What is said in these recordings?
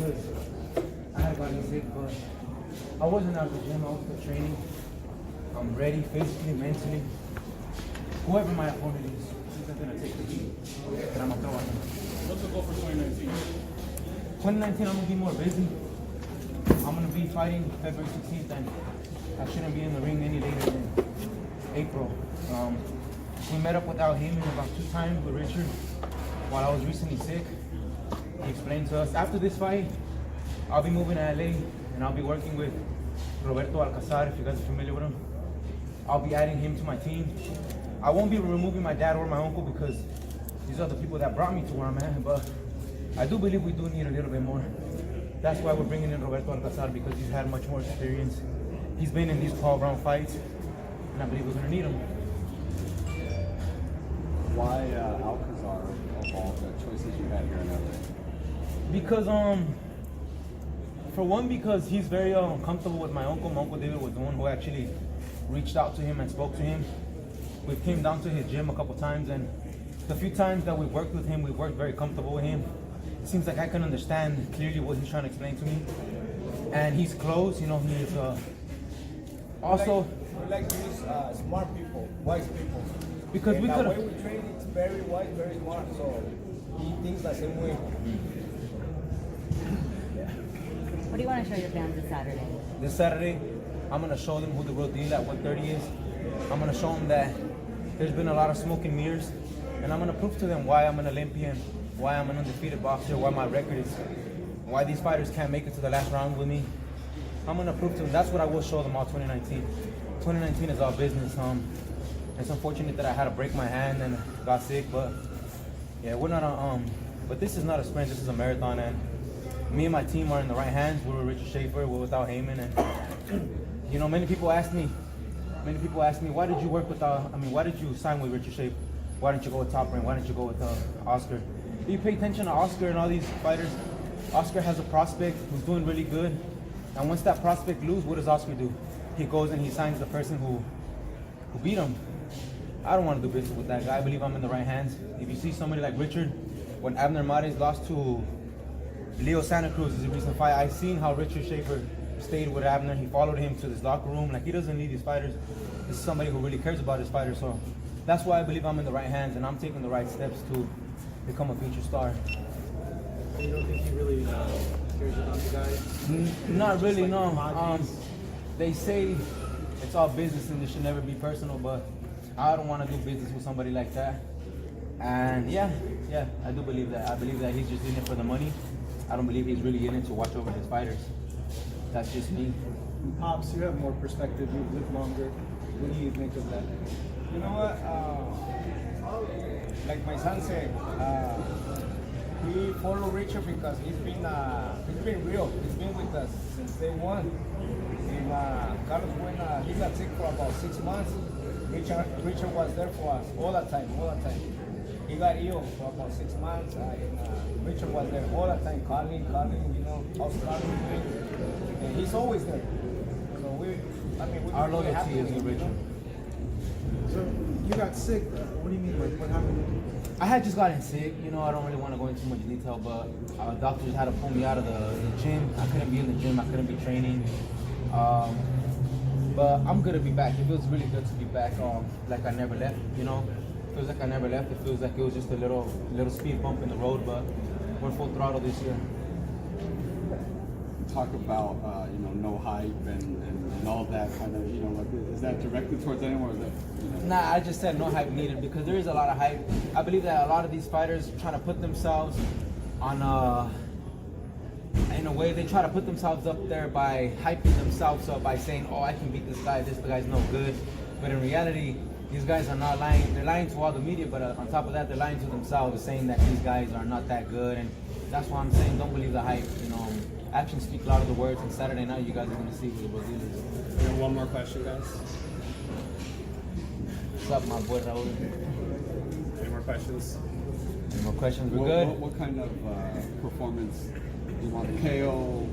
because I had gotten sick, but I wasn't out of the gym. I was still training. I'm ready physically, mentally. Whoever my opponent is, he's not gonna take the heat, and I'm gonna throw at him. What's the goal for 2019? 2019, I'm gonna be more busy. I'm gonna be fighting February 16th, and I shouldn't be in the ring any later than April. We met up with Al Heyman about 2 times with Richard while I was recently sick. He explained to us, after this fight, I'll be moving to LA and I'll be working with Roberto Alcazar, if you guys are familiar with him. I'll be adding him to my team. I won't be removing my dad or my uncle because these are the people that brought me to where I'm at, but I do believe we do need a little bit more. That's why we're bringing in Roberto Alcazar, because he's had much more experience. He's been in these 12-round fights, and I believe we're gonna need him. Why Alcazar of all the choices you had here in LA? Because for one, because he's very comfortable with my uncle. My uncle David was the one who actually reached out to him and spoke to him. We came down to his gym a couple times, and the few times that we worked with him, we worked very comfortable with him. It seems like I can understand clearly what he's trying to explain to me. And he's close, you know, he is also... We like to use smart people, wise people. Because and we could the way we train, it's very wise, very smart, so he thinks the same way. What do you want to show your fans this Saturday? This Saturday, I'm going to show them who the real deal at 130 is. I'm going to show them that there's been a lot of smoke and mirrors, and I'm going to prove to them why I'm an Olympian, why I'm an undefeated boxer, why my record is, why these fighters can't make it to the last round with me. I'm going to prove to them. That's what I will show them all 2019. 2019 is all business. It's unfortunate that I had to break my hand and got sick, but yeah, we're not but this is not a sprint, this is a marathon, and me and my team are in the right hands. We're with Richard Schaefer, we're without Heyman, and you know, many people ask me, why did you work with, why did you sign with Richard Schaefer? Why didn't you go with Top Rank? Why didn't you go with Oscar? If you pay attention to Oscar and all these fighters, Oscar has a prospect who's doing really good, and once that prospect loses, what does Oscar do? He goes and he signs the person who beat him. I don't want to do business with that guy. I believe I'm in the right hands. If you see somebody like Richard, when Abner Mares lost to Leo Santa Cruz is a recent fight, I seen how Richard Schaefer stayed with Abner. He followed him to this locker room. Like, he doesn't leave these fighters. This is somebody who really cares about his fighters. So that's why I believe I'm in the right hands and I'm taking the right steps to become a future star. You don't think he really cares about the guys? Not really, like no. They say it's all business and it should never be personal, but I don't want to do business with somebody like that. And yeah, I do believe that. I believe that he's just in it for the money. I don't believe he's really in it to watch over his fighters. That's just me. Pops, you have more perspective, you've lived longer. What do you think of that? You know what? Like my son said, we follow Richard because he's been real. He's been with us since day one. And Carlos, when he got sick for about 6 months, Richard was there for us all the time. He got ill for about 6 months, and Richard was there all the time, calling, you know, how's Carlos doing? And he's always there. So Our loyalty is with Richard. So you got sick. What do you mean? Like, what happened? I had just gotten sick. You know, I don't really want to go into too much detail, but doctors had to pull me out of the gym. I couldn't be in the gym. I couldn't be training. But I'm good to be back. It feels really good to be back. Like I never left. You know, it feels like I never left. It feels like it was just a little speed bump in the road, but we're full throttle this year. Talk about no hype and all that kind of, like, is that directed towards anyone, or is that, Nah, I just said no hype needed because there is a lot of hype. I believe that a lot of these fighters trying to put themselves on in a way, they try to put themselves up there by hyping themselves up by saying, oh, I can beat this guy's no good. But in reality, these guys are not lying. They're lying to all the media, but on top of that, they're lying to themselves, saying that these guys are not that good. And that's why I'm saying don't believe the hype. Actions speak louder than words, and Saturday night you guys are going to see who the real deal is. And one more question, guys. What's up, my boy Raul? Any more questions? Any more questions? We're good? What kind of performance you want? KO?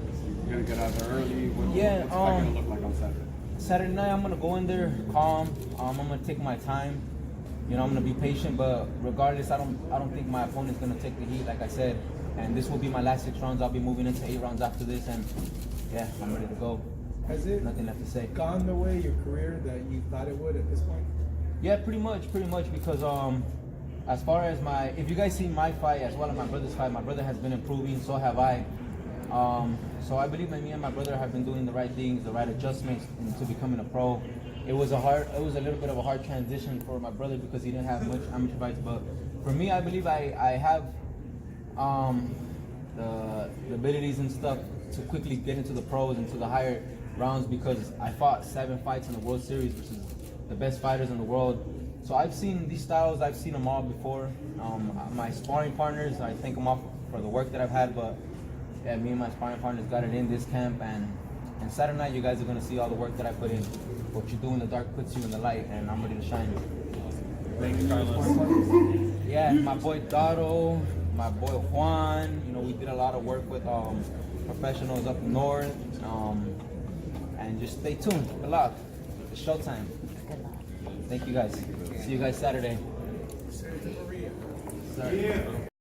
You're going to get out of there early? What's that going to look like on Saturday? Saturday night, I'm going to go in there calm. I'm going to take my time. I'm going to be patient, but regardless, I don't think my opponent's going to take the heat. Like I said, and this will be my last 6 rounds. I'll be moving into 8 rounds after this, and yeah, I'm ready to go. Has it Nothing left to say. gone the way your career that you thought it would at this point? Yeah, pretty much, because as far as if you guys see my fight as well as my brother's fight, my brother has been improving, so have I. So I believe that me and my brother have been doing the right things, the right adjustments into becoming a pro. It was a little bit of a hard transition for my brother because he didn't have much amateur fights, but for me, I believe I have the abilities and stuff to quickly get into the pros, into the higher rounds, because I fought 7 fights in the World Series, which is the best fighters in the world. So I've seen these styles, I've seen them all before. My sparring partners, I thank them all for the work that I've had, but yeah, me and my sparring partners got it in this camp, and Saturday night you guys are gonna see all the work that I put in. What you do in the dark puts you in the light, and I'm ready to shine. Thank you, Carlos. Yeah, my boy Dado, my boy Juan, we did a lot of work with professionals up north, and just stay tuned. Good luck. It's showtime. Good luck. Thank you guys. See you guys Saturday. Sorry.